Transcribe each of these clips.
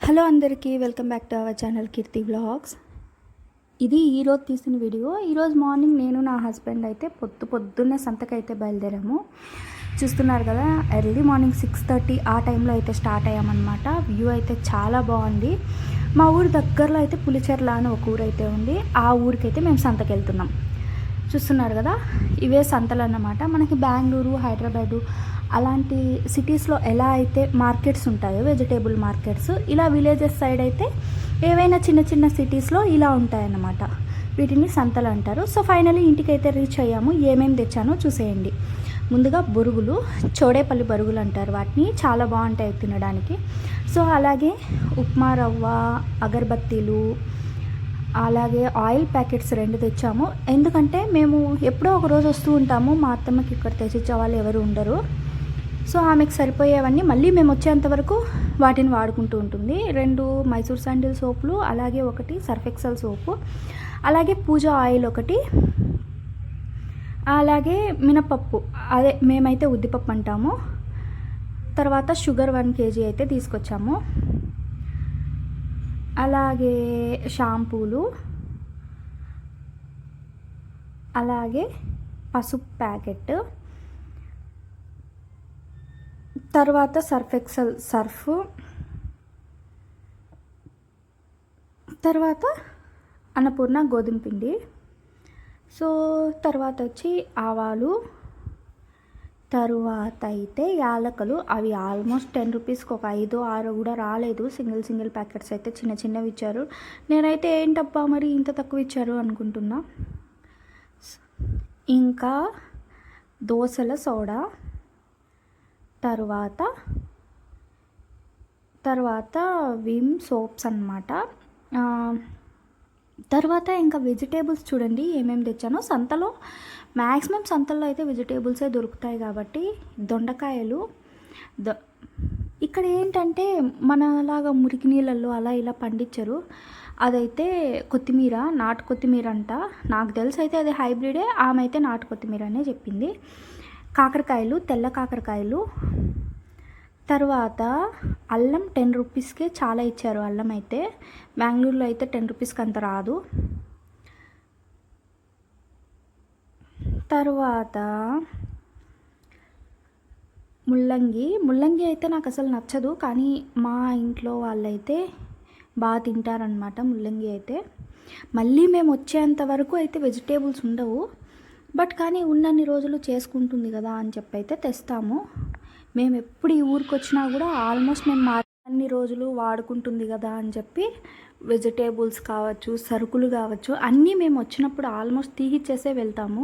Hello అందరికీ welcome back to our channel Keerthi vlogs. ఇది ఈరోజు తీసిన వీడియో. ఈరోజు మార్నింగ్ నేను నా హస్బెండ్ అయితే పొద్దున్నే సంతకైతే బయలుదేరాము. చూస్తున్నారు కదా, ఎర్లీ మార్నింగ్ 6:30 ఆ టైంలో అయితే స్టార్ట్ అయ్యామన్నమాట. వ్యూ అయితే చాలా బాగుంది. మా ఊరు దగ్గరలో అయితే పులిచెర్ల అని ఒక ఊరు అయితే ఉంది. ఆ ఊరికైతే మేము సంతకి వెళ్తున్నాం. చూస్తున్నారు కదా, ఇవే సంతలు అన్నమాట. మనకి బెంగళూరు, హైదరాబాదు అలాంటి సిటీస్లో ఎలా అయితే మార్కెట్స్ ఉంటాయో, వెజిటేబుల్ మార్కెట్స్, ఇలా విలేజెస్ సైడ్ అయితే ఏవైనా చిన్న చిన్న సిటీస్లో ఇలా ఉంటాయన్నమాట. వీటిని సంతలు అంటారు. సో ఫైనలీ ఇంటికైతే రీచ్ అయ్యాము. ఏమేమి తెచ్చానో చూసేయండి. ముందుగా బొరుగులు, చోడేపల్లి బొరుగులు అంటారు వాటిని, చాలా బాగుంటాయి తినడానికి. సో అలాగే ఉప్మా రవ్వ, అగరబత్తీలు, అలాగే ఆయిల్ ప్యాకెట్స్ 2 తెచ్చాము. ఎందుకంటే మేము ఎప్పుడో ఒక రోజు వస్తూ ఉంటాము, మా అత్తమ్మకి ఇక్కడ తెచ్చిచ్చే వాళ్ళు ఎవరు ఉండరు. సో ఆమెకు సరిపోయేవన్నీ మళ్ళీ మేము వచ్చేంత వరకు వాటిని వాడుకుంటూ ఉంటుంది. 2 మైసూర్ శాండిల్ సోపులు, అలాగే 1 సర్ఫ్ ఎక్సెల్ సోపు, అలాగే పూజ ఆయిల్ 1, అలాగే మినపప్పు, అదే మేమైతే ఉద్దిపప్పు అంటాము. తర్వాత షుగర్ 1 kg అయితే తీసుకొచ్చాము. అలాగే షాంపూలు, అలాగే పసుపు ప్యాకెట్, తర్వాత సర్ఫ్ ఎక్సెల్ సర్ఫ్, తర్వాత అన్నపూర్ణ గోధుమ పిండి. సో తర్వాత వచ్చి ఆవాలు, తరువాత అయితే యాలకులు. అవి ఆల్మోస్ట్ 10 రూపీస్కి ఒక 5-6 కూడా రాలేదు. సింగిల్ ప్యాకెట్స్ అయితే చిన్నవి ఇచ్చారు. నేనైతే ఏంటబ్బా మరి ఇంత తక్కువ ఇచ్చారు అనుకుంటున్నా. ఇంకా దోసల సోడా, తర్వాత విమ్ సోప్స్ అన్నమాట. తర్వాత ఇంకా వెజిటేబుల్స్ చూడండి ఏమేమి తెచ్చానో. సంతలో మ్యాక్సిమం సంతల్లో అయితే వెజిటేబుల్సే దొరుకుతాయి కాబట్టి దొండకాయలు. ఇక్కడ ఏంటంటే మనలాగా మురికి నీళ్ళల్లో అలా ఇలా పండించరు. అదైతే కొత్తిమీర, నాటు కొత్తిమీర అంట. నాకు తెలిసి అయితే అది హైబ్రిడే. ఆమె అయితే నాటు కొత్తిమీర అనే చెప్పింది. కాకరకాయలు, తెల్ల కాకరకాయలు. తర్వాత అల్లం 10 రూపీస్కే చాలా ఇచ్చారు. అల్లం అయితే బెంగళూరులో అయితే 10 రూపీస్కి అంత రాదు. తర్వాత ముల్లంగి అయితే నాకు అసలు నచ్చదు, కానీ మా ఇంట్లో వాళ్ళైతే బాగా తింటారనమాట ముల్లంగి అయితే. మళ్ళీ మేము వచ్చేంత వరకు అయితే వెజిటేబుల్స్ ఉండవు, బట్ కానీ ఉన్నన్ని రోజులు చేసుకుంటుంది కదా అని చెప్పి అయితే తెస్తాము. మేము ఎప్పుడు ఈ ఊరికి వచ్చినా కూడా ఆల్మోస్ట్ మేము అన్ని రోజులు వాడుకుంటుంది కదా అని చెప్పి వెజిటేబుల్స్ కావచ్చు, సరుకులు కావచ్చు, అన్నీ మేము వచ్చినప్పుడు ఆల్మోస్ట్ తీగిచ్చేసే వెళ్తాము.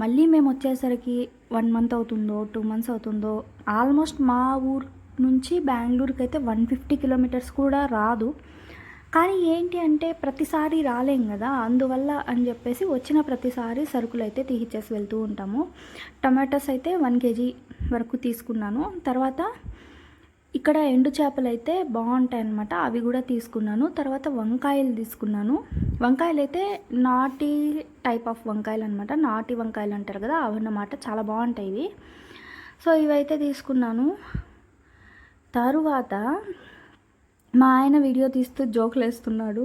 మళ్ళీ మేము వచ్చేసరికి 1 మంత్ అవుతుందో 2 మంత్స్ అవుతుందో. ఆల్మోస్ట్ మా ఊరు నుంచి బెంగళూరుకి అయితే 150 కిలోమీటర్స్ కూడా రాదు. కానీ ఏంటి అంటే ప్రతిసారి రాలేం కదా, అందువల్ల అని చెప్పేసి వచ్చిన ప్రతిసారి సరుకులు అయితే తీసిచ్చేసి వెళ్తూ ఉంటాము. టమాటోస్ అయితే 1 kg వరకు తీసుకున్నాను. తర్వాత ఇక్కడ ఎండు చేపలు అయితే బాగుంటాయి అన్నమాట, అవి కూడా తీసుకున్నాను. తర్వాత వంకాయలు తీసుకున్నాను. వంకాయలు అయితే నాటి టైప్ ఆఫ్ వంకాయలు అనమాట, నాటి వంకాయలు అంటారు కదా అవన్నమాట, చాలా బాగుంటాయి ఇవి. సో ఇవైతే తీసుకున్నాను. తరువాత మా ఆయన వీడియో తీస్తూ జోకులు వేస్తున్నాడు,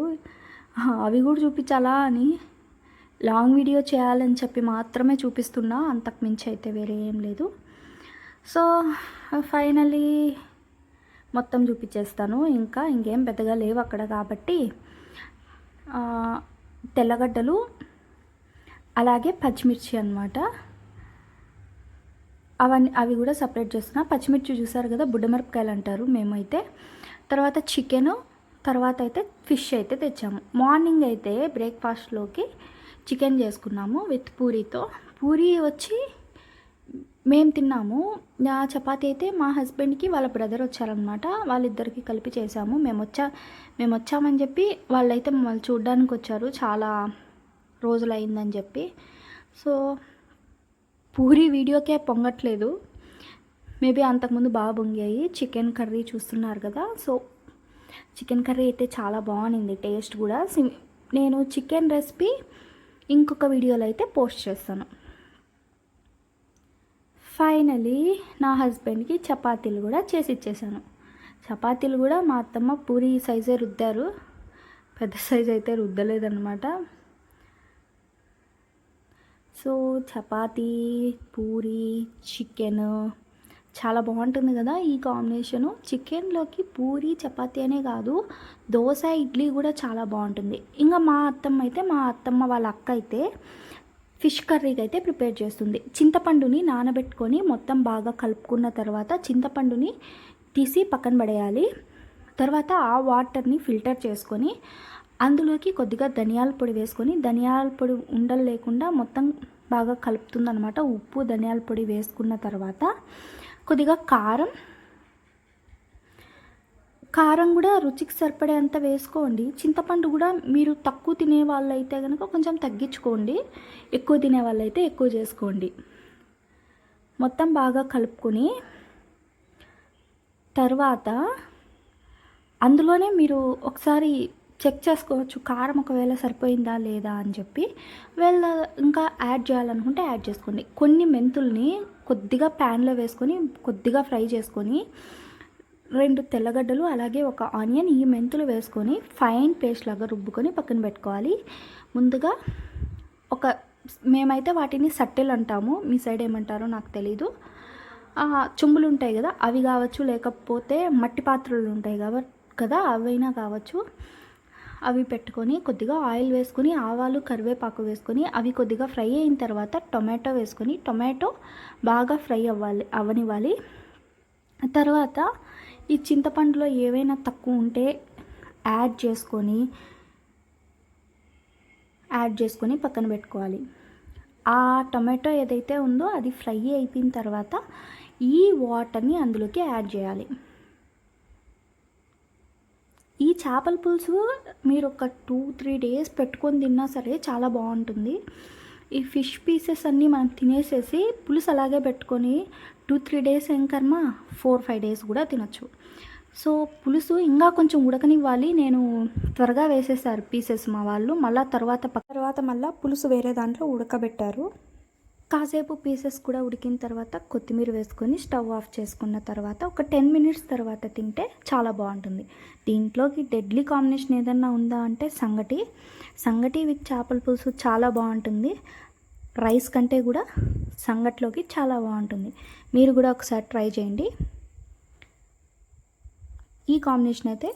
అవి కూడా చూపించాలా అని. లాంగ్ వీడియో చేయాలని చెప్పి మాత్రమే చూపిస్తున్నా, అంతకు మించి అయితే వేరే ఏం లేదు. సో ఫైనలీ మొత్తం చూపించేస్తాను. ఇంకేం పెద్దగా లేవు అక్కడ కాబట్టి. తెల్లగడ్డలు, అలాగే పచ్చిమిర్చి అన్నమాట, అవి కూడా సపరేట్ చేస్తున్నా. పచ్చిమిర్చి చూసారు కదా, బుడ్డమిరపకాయలు అంటారు మేమైతే. తర్వాత చికెను, తర్వాత అయితే ఫిష్ అయితే తెచ్చాము. మార్నింగ్ అయితే బ్రేక్ఫాస్ట్లోకి చికెన్ చేసుకున్నాము విత్ పూరీతో. పూరీ వచ్చి మేము తిన్నాము. చపాతీ అయితే మా హస్బెండ్కి వాళ్ళ బ్రదర్ వచ్చారనమాట, వాళ్ళిద్దరికి కలిపి చేసాము. మేము వచ్చామని చెప్పి వాళ్ళైతే మమ్మల్ని చూడ్డానికి వచ్చారు, చాలా రోజులు అయిందని చెప్పి. సో పూరీ వీడియోకే పొంగట్లేదు, మేబీ అంతకుముందు బాగా పొంగాయి. చికెన్ కర్రీ చూస్తున్నారు కదా. సో చికెన్ కర్రీ అయితే చాలా బాగుంది, టేస్ట్ కూడా. నేను చికెన్ రెసిపీ ఇంకొక వీడియోలో అయితే పోస్ట్ చేస్తాను. ఫైనలీ నా హస్బెండ్కి చపాతీలు కూడా చేసి ఇచ్చేసాను. చపాతీలు కూడా మా అత్తమ్మ పూరి సైజే రుద్దారు, పెద్ద సైజ్ అయితే రుద్దలేదన్నమాట. సో చపాతీ, పూరి, చికెన్ చాలా బాగుంటుంది కదా ఈ కాంబినేషను. చికెన్లోకి పూరి చపాతీ అనే కాదు, దోశ, ఇడ్లీ కూడా చాలా బాగుంటుంది. ఇంకా మా అత్తమ్మ వాళ్ళ అక్క అయితే ఫిష్ కర్రీకి అయితే ప్రిపేర్ చేస్తుంది. చింతపండుని నానబెట్టుకొని మొత్తం బాగా కలుపుకున్న తర్వాత చింతపండుని తీసి పక్కన పడేయాలి. తర్వాత ఆ వాటర్ని ఫిల్టర్ చేసుకొని అందులోకి కొద్దిగా ధనియాల పొడి వేసుకొని, ధనియాల పొడి ఉండలు లేకుండా మొత్తం బాగా కలుపుతుందనమాట. ఉప్పు, ధనియాల పొడి వేసుకున్న తర్వాత కొద్దిగా కారం కూడా రుచికి సరిపడేంత వేసుకోండి. చింతపండు కూడా మీరు తక్కువ తినే వాళ్ళు అయితే కనుక కొంచెం తగ్గించుకోండి, ఎక్కువ తినే వాళ్ళు అయితే ఎక్కువ చేసుకోండి. మొత్తం బాగా కలుపుకొని తర్వాత అందులోనే మీరు ఒకసారి చెక్ చేసుకోవచ్చు కారం ఒకవేళ సరిపోయిందా లేదా అని చెప్పి. ఇంకా యాడ్ చేయాలనుకుంటే యాడ్ చేసుకోండి. కొన్ని మెంతుల్ని కొద్దిగా ప్యాన్లో వేసుకొని కొద్దిగా ఫ్రై చేసుకొని, 2 తెల్లగడ్డలు అలాగే ఒక ఆనియన్, ఈ మెంతులు వేసుకొని ఫైన్ పేస్ట్ లాగా రుబ్బుకొని పక్కన పెట్టుకోవాలి. ముందుగా మేమైతే వాటిని సట్టెలు అంటాము, మీ సైడ్ ఏమంటారో నాకు తెలీదు. చుంబులు ఉంటాయి కదా, అవి కావచ్చు, లేకపోతే మట్టి పాత్రలు ఉంటాయి కదా, అవైనా కావచ్చు. అవి పెట్టుకొని కొద్దిగా ఆయిల్ వేసుకొని ఆవాలు, కరివేపాకు వేసుకొని అవి కొద్దిగా ఫ్రై అయిన తర్వాత టొమాటో వేసుకొని, టొమాటో బాగా ఫ్రై అవ్వనివ్వాలి. తర్వాత ఈ చింతపండులో ఏవైనా తక్కువ ఉంటే యాడ్ చేసుకొని పక్కన పెట్టుకోవాలి. ఆ టొమాటో ఏదైతే ఉందో అది ఫ్రై అయిపోయిన తర్వాత ఈ వాటర్ని అందులోకి యాడ్ చేయాలి. ఈ చేపల పులుసు మీరు ఒక 2-3 డేస్ పెట్టుకొని తిన్నా సరే చాలా బాగుంటుంది. ఈ ఫిష్ పీసెస్ అన్నీ మనం తినేసేసి పులుసు అలాగే పెట్టుకొని 2-3 డేస్ ఏం కర్మ 4-5 డేస్ కూడా తినచ్చు. సో పులుసు ఇంకా కొంచెం ఉడకనివ్వాలి. నేను త్వరగా వేసేసారు పీసెస్ మా వాళ్ళు. మళ్ళీ తర్వాత మళ్ళీ పులుసు వేరే దాంట్లో ఉడకబెట్టారు. కాసేపు పీసెస్ కూడా ఉడికిన తర్వాత కొత్తిమీర వేసుకొని స్టవ్ ఆఫ్ చేసుకున్న తర్వాత ఒక 10 మినిట్స్ తర్వాత తింటే చాలా బాగుంటుంది. దీంట్లోకి డెడ్లీ కాంబినేషన్ ఏదన్నా ఉందా అంటే సంగటి విత్ చేపల పులుసు చాలా బాగుంటుంది. రైస్ కంటే కూడా సంగట్లోకి చాలా బాగుంటుంది. మీరు కూడా ఒకసారి ట్రై చేయండి. ఈ కాంబినేషన్ అయితే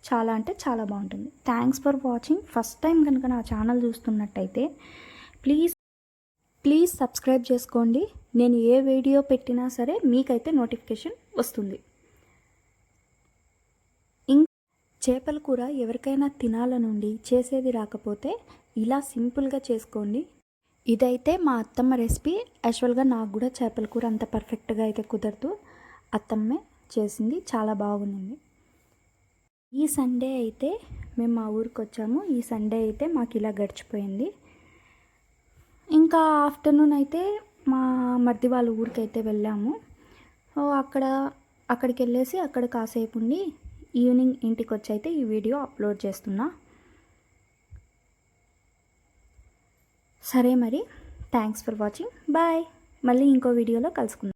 చాలా అంటే చాలా బాగుంటుంది. Thanks for watching. First time కనుక నా ఛానల్ చూస్తున్నట్టయితే ప్లీజ్ సబ్స్క్రైబ్ చేసుకోండి. నేను ఏ వీడియో పెట్టినా సరే మీకైతే నోటిఫికేషన్ వస్తుంది. చేపల కూర ఎవరికైనా తినాలనుండి చేసేది రాకపోతే ఇలా సింపుల్గా చేసుకోండి. ఇదైతే మా అత్తమ్మ రెసిపీ. యాక్చువల్గా నాకు కూడా చేపల కూర అంత పర్ఫెక్ట్గా అయితే కుదరదు. అత్తమ్మే చేసింది, చాలా బాగుంది. ఈ సండే అయితే మేము మా ఊరికి వచ్చాము. ఈ సండే అయితే మాకు ఇలా గడిచిపోయింది. ఇంకా ఆఫ్టర్నూన్ అయితే మా మరిది వాళ్ళ ఊరికి అయితే వెళ్ళాము. అక్కడికి వెళ్ళేసి అక్కడ కాసేపు ఉండి ఈవినింగ్ ఇంటికి వచ్చి అయితే ఈ వీడియో అప్లోడ్ చేస్తున్నా. సరే మరి, థ్యాంక్స్ ఫర్ వాచింగ్. బాయ్. మళ్ళీ ఇంకో వీడియోలో కలుసుకుందాం.